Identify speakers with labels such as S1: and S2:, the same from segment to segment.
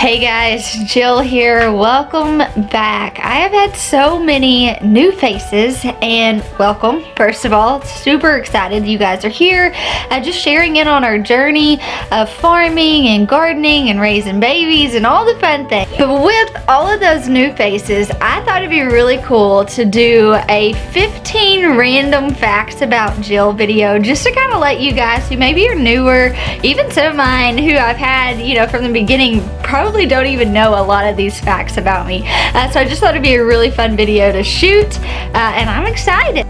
S1: Hey guys, Jill here. Welcome back. I have had so many new faces and welcome. First of all, super excited you guys are here. Just sharing in on our journey of farming and gardening and raising babies and all the fun things. But with all of those new faces, I thought it'd be really cool to do a 15 random facts about Jill video just to kind of let you guys who maybe are newer, even some of mine who I've had, from the beginning, probably don't even know a lot of these facts about me. So I just thought it'd be a really fun video to shoot, and I'm excited.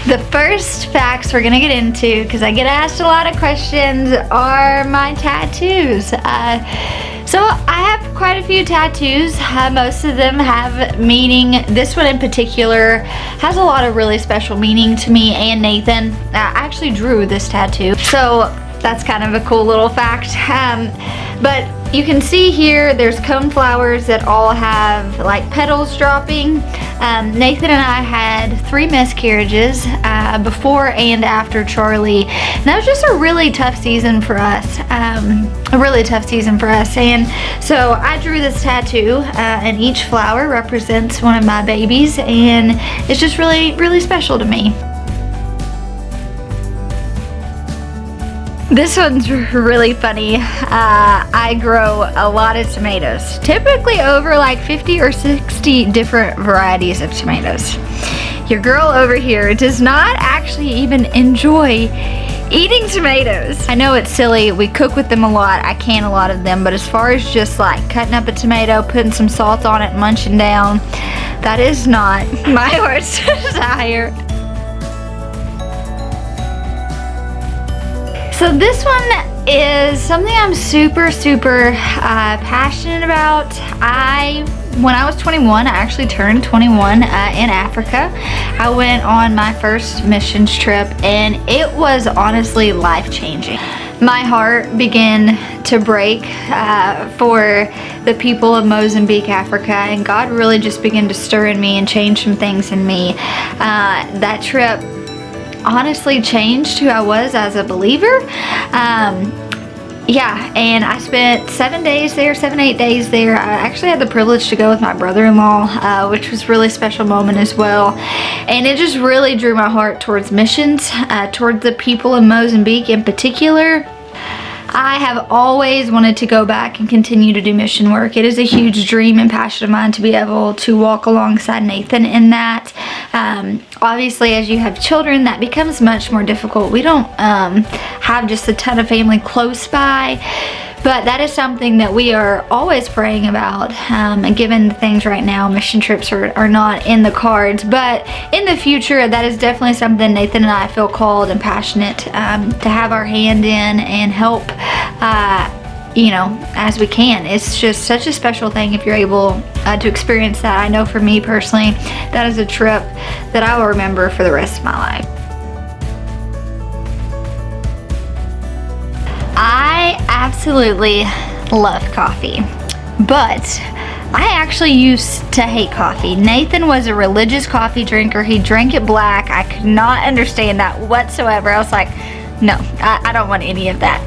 S1: The first facts we're gonna get into, because I get asked a lot of questions, are my tattoos. So I have quite a few tattoos. Most of them have meaning. This one in particular has a lot of really special meaning to me and Nathan. I actually drew this tattoo, so that's kind of a cool little fact. But you can see here there's cone flowers that all have like petals dropping. Nathan and I had 3 miscarriages before and after Charlie. And that was just a really tough season for us. And so I drew this tattoo, and each flower represents one of my babies, and it's just really, really special to me. This one's really funny. I grow a lot of tomatoes, typically over like 50 or 60 different varieties of tomatoes. Your girl over here does not actually even enjoy eating tomatoes. I know it's silly, we cook with them a lot, I can a lot of them, but as far as just like cutting up a tomato, putting some salt on it, and munching down, that is not my heart's desire. So this one is something I'm super passionate about. When I was 21, I actually turned 21 in Africa. I went on my first missions trip, and it was honestly life-changing. My heart began to break for the people of Mozambique, Africa, and God really just began to stir in me and change some things in me. That trip honestly changed who I was as a believer. And I spent 7 days there, 8 days there. I actually had the privilege to go with my brother-in-law, which was a really special moment as well. And it just really drew my heart towards missions, towards the people of Mozambique in particular. I have always wanted to go back and continue to do mission work. It is a huge dream and passion of mine to be able to walk alongside Nathan in that. Obviously, as you have children, that becomes much more difficult. We don't have just a ton of family close by, but that is something that we are always praying about. And given the things right now, mission trips are not in the cards, but in the future, that is definitely something Nathan and I feel called and passionate to have our hand in and help, as we can. It's just such a special thing if you're able to experience that. I know for me personally, that is a trip that I will remember for the rest of my life. I absolutely love coffee, but I actually used to hate coffee. Nathan was a religious coffee drinker. He drank it black. I could not understand that whatsoever. I was like, no, I don't want any of that.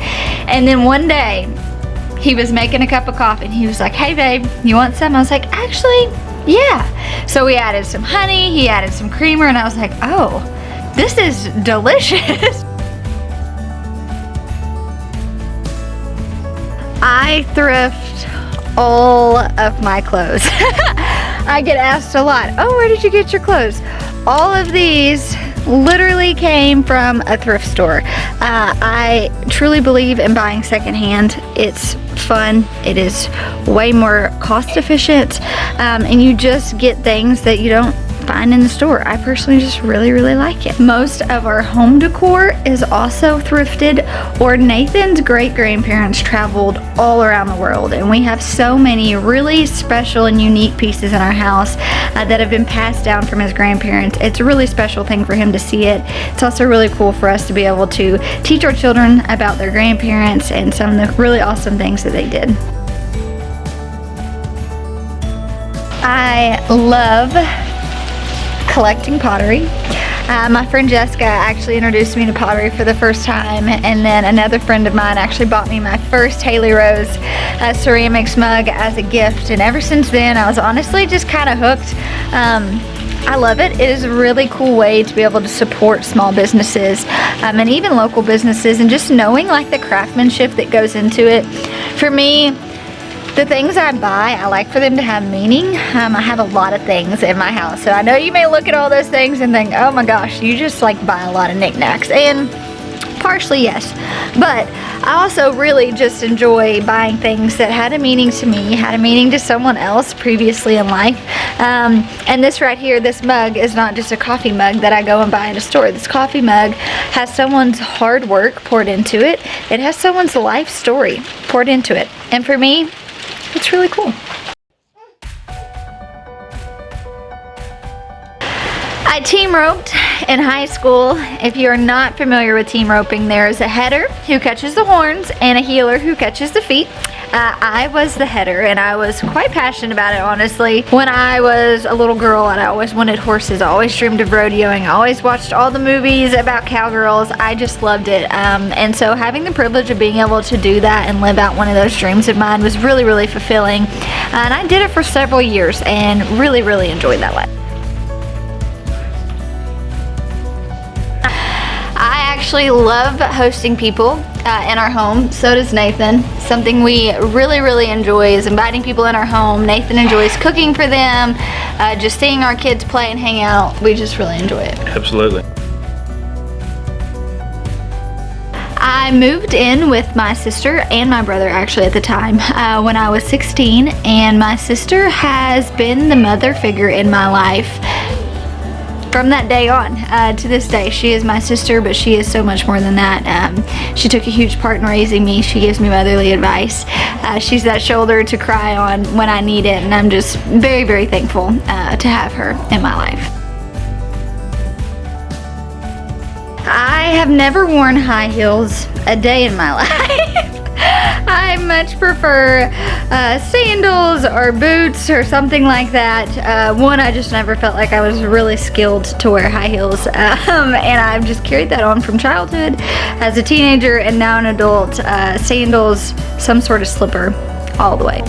S1: And then one day, he was making a cup of coffee and he was like, hey babe, you want some? I was like, actually, yeah. So we added some honey, he added some creamer, and I was like, oh, this is delicious. I thrift all of my clothes. I get asked a lot, oh, where did you get your clothes? All of these literally came from a thrift store. I truly believe in buying secondhand. It's fun, it is way more cost efficient, and you just get things that you don't find in the store. I personally just really like it. Most of our home decor is also thrifted, or Nathan's great-grandparents traveled all around the world, and we have so many really special and unique pieces in our house that have been passed down from his grandparents. It's a really special thing for him to see it. It's also really cool for us to be able to teach our children about their grandparents and some of the really awesome things that they did. I love collecting pottery. My friend Jessica actually introduced me to pottery for the first time, and then another friend of mine actually bought me my first Haley Rose ceramics mug as a gift, and ever since then I was honestly just kind of hooked. I love it. It is a really cool way to be able to support small businesses and even local businesses, and just knowing like the craftsmanship that goes into it. For me, the things I buy, I like for them to have meaning. I have a lot of things in my house, so I know you may look at all those things and think, oh my gosh, you just like buy a lot of knickknacks, and partially yes, but I also really just enjoy buying things that had a meaning to me, had a meaning to someone else previously in life. And this right here, this mug is not just a coffee mug that I go and buy in a store. This coffee mug has someone's hard work poured into it. It has someone's life story poured into it, and for me, it's really cool. I team roped in high school. If you are not familiar with team roping, there's a header who catches the horns and a heeler who catches the feet. I was the header, and I was quite passionate about it, honestly. When I was a little girl and I always wanted horses, I always dreamed of rodeoing, I always watched all the movies about cowgirls. I just loved it. And so having the privilege of being able to do that and live out one of those dreams of mine was really, really fulfilling. And I did it for several years and really, really enjoyed that life. I actually love hosting people in our home. So does Nathan. Something we really, really enjoy is inviting people in our home. Nathan enjoys cooking for them, just seeing our kids play and hang out. We just really enjoy it.
S2: Absolutely.
S1: I moved in with my sister and my brother actually at the time when I was 16, and my sister has been the mother figure in my life from that day on to this day. She is my sister, but she is so much more than that. She took a huge part in raising me. She gives me motherly advice. She's that shoulder to cry on when I need it, and I'm just very, very thankful to have her in my life. I have never worn high heels a day in my life. I much prefer sandals or boots or something like that. One, I just never felt like I was really skilled to wear high heels, and I've just carried that on from childhood as a teenager and now an adult. Sandals, some sort of slipper, all the way.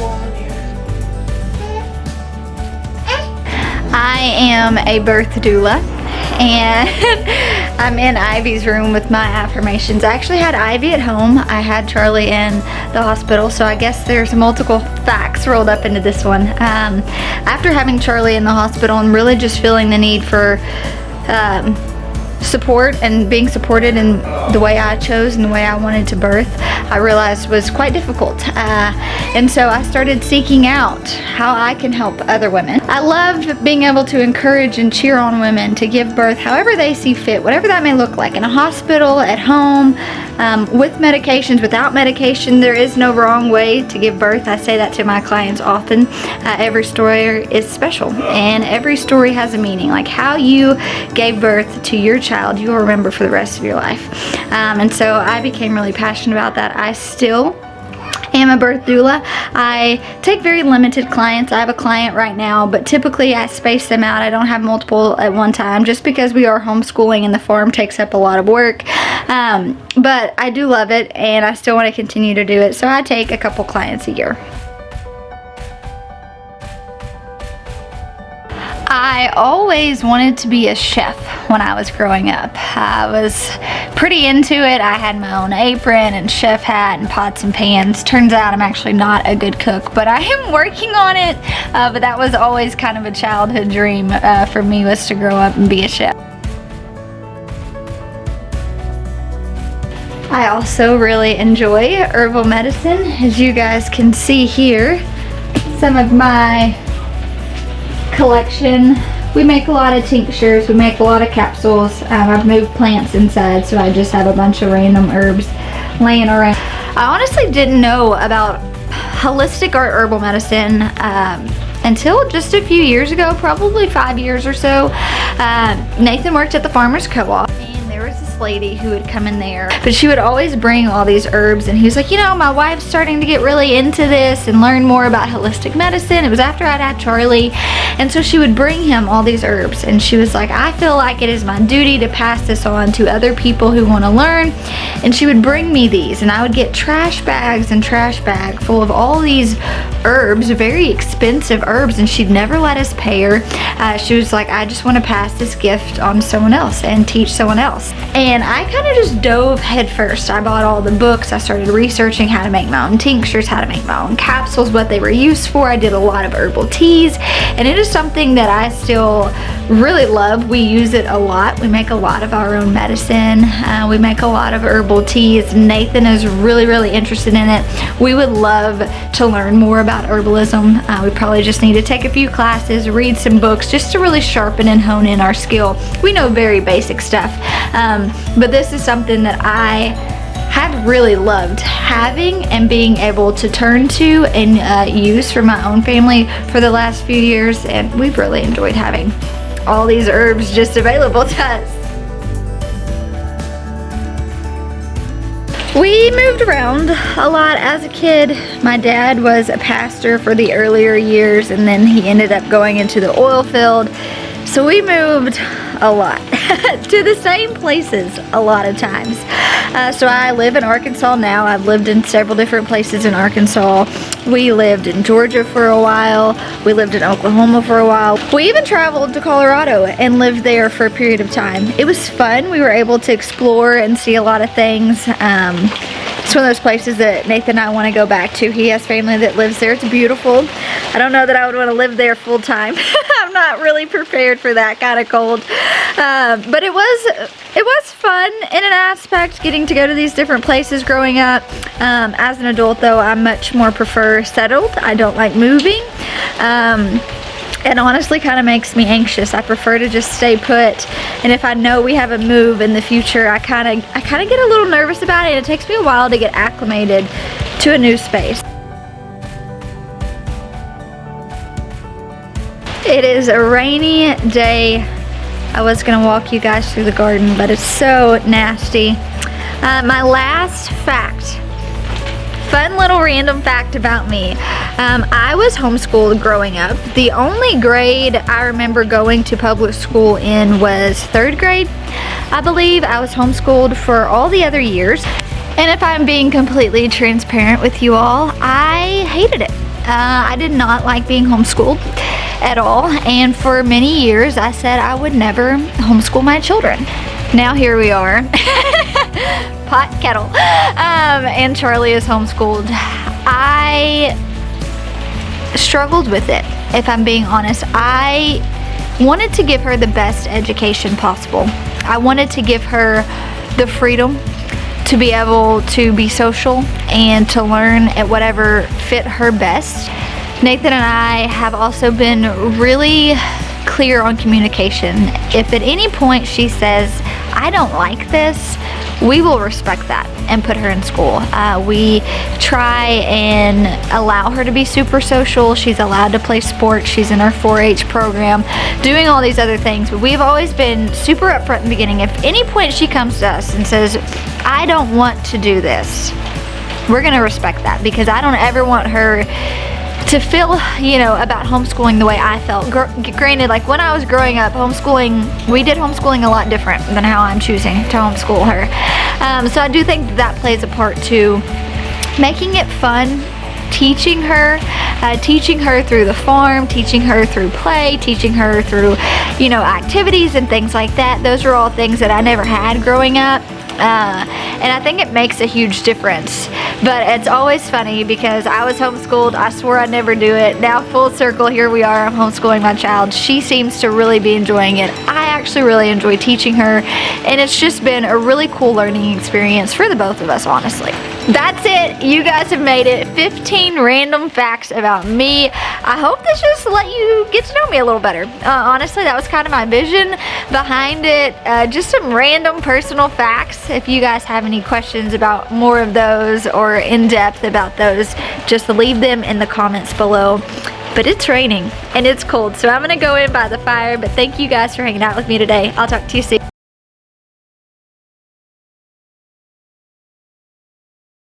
S1: I am a birth doula, and I'm in Ivy's room with my affirmations. I actually had Ivy at home. I had Charlie in the hospital, so I guess there's multiple facts rolled up into this one. After having Charlie in the hospital and really just feeling the need for support and being supported in the way I chose and the way I wanted to birth, I realized was quite difficult. And so I started seeking out how I can help other women. I love being able to encourage and cheer on women to give birth however they see fit, whatever that may look like, in a hospital, at home, with medications, without medication. There is no wrong way to give birth. I say that to my clients often. Every story is special, and every story has a meaning. Like how you gave birth to your child, you will remember for the rest of your life. And so I became really passionate about that. I still am a birth doula. I take very limited clients. I have a client right now, but typically I space them out. I don't have multiple at one time just because we are homeschooling and the farm takes up a lot of work. But I do love it, and I still want to continue to do it. So I take a couple clients a year. I always wanted to be a chef when I was growing up. I was pretty into it. I had my own apron and chef hat and pots and pans. Turns out I'm actually not a good cook, but I am working on it. But that was always kind of a childhood dream for me, was to grow up and be a chef. I also really enjoy herbal medicine. As you guys can see here, some of my collection. We make a lot of tinctures, we make a lot of capsules. I've moved plants inside, so I just have a bunch of random herbs laying around. I honestly didn't know about holistic or herbal medicine until just a few years ago, probably 5 years or so. Nathan worked at the Farmers Co-op, and there was this boss lady who would come in there. But she would always bring all these herbs, and he was like, you know, my wife's starting to get really into this and learn more about holistic medicine. It was after I'd had Charlie, and so she would bring him all these herbs, and she was like, I feel like it is my duty to pass this on to other people who want to learn. And she would bring me these, and I would get trash bags and trash bag full of all these herbs, very expensive herbs, and she'd never let us pay her. She was like, I just want to pass this gift on to someone else and teach someone else. And I kind of just dove head first. I bought all the books. I started researching how to make my own tinctures, how to make my own capsules, what they were used for. I did a lot of herbal teas, and it is something that I still really love. We use it a lot. We make a lot of our own medicine. We make a lot of herbal teas. Nathan is really interested in it. We would love to learn more about herbalism. We probably just need to take a few classes, read some books, just to really sharpen and hone in our skill. We know very basic stuff, but this is something that I have really loved having and being able to turn to and use for my own family for the last few years, and we've really enjoyed having all these herbs just available to us. We moved around a lot as a kid. My dad was a pastor for the earlier years, and then he ended up going into the oil field. So we moved a lot to the same places a lot of times. So I live in Arkansas now. I've lived in several different places in Arkansas. We lived in Georgia for a while. We lived in Oklahoma for a while. We even traveled to Colorado and lived there for a period of time. It was fun. We were able to explore and see a lot of things. It's one of those places that Nathan and I want to go back to. He has family that lives there. It's beautiful. I don't know that I would want to live there full time. I'm not really prepared for that kind of cold. But it was fun in an aspect, getting to go to these different places growing up. As an adult though, I much more prefer settled. I don't like moving. And honestly kind of makes me anxious. I prefer to just stay put, and if I know we have a move in the future, I kind of get a little nervous about it, and it takes me a while to get acclimated to a new space. It is a rainy day. I was gonna walk you guys through the garden, but it's so nasty. My last fact, fun little random fact about me. I was homeschooled growing up. The only grade I remember going to public school in was 3rd grade. I believe I was homeschooled for all the other years. And if I'm being completely transparent with you all, I hated it. I did not like being homeschooled at all. And for many years, I said I would never homeschool my children. Now here we are. Pot kettle. And Charlie is homeschooled. I struggled with it, if I'm being honest. I wanted to give her the best education possible. I wanted to give her the freedom to be able to be social and to learn at whatever fit her best. Nathan and I have also been really clear on communication. If at any point she says, I don't like this, we will respect that and put her in school. We try and allow her to be super social. She's allowed to play sports. She's in our 4-H program, doing all these other things. But we've always been super upfront in the beginning. If any point she comes to us and says, I don't want to do this, we're gonna respect that, because I don't ever want her to feel, about homeschooling the way I felt. Granted, like when I was growing up, we did homeschooling a lot different than how I'm choosing to homeschool her. So I do think that plays a part too. Making it fun, teaching her through the farm, teaching her through play, teaching her through, activities and things like that. Those are all things that I never had growing up. And I think it makes a huge difference. But it's always funny because I was homeschooled. I swore I'd never do it. Now full circle, here we are. I'm homeschooling my child. She seems to really be enjoying it. I actually really enjoy teaching her, and it's just been a really cool learning experience for the both of us, honestly. That's it. You guys have made it. 15 random facts about me. I hope this just let you get to know me a little better. Honestly, that was kind of my vision behind it. Just some random personal facts. If you guys have any questions about more of those or in depth about those, just leave them in the comments below. But it's raining and it's cold, so I'm gonna go in by the fire. But thank you guys for hanging out with me today. I'll talk to you soon.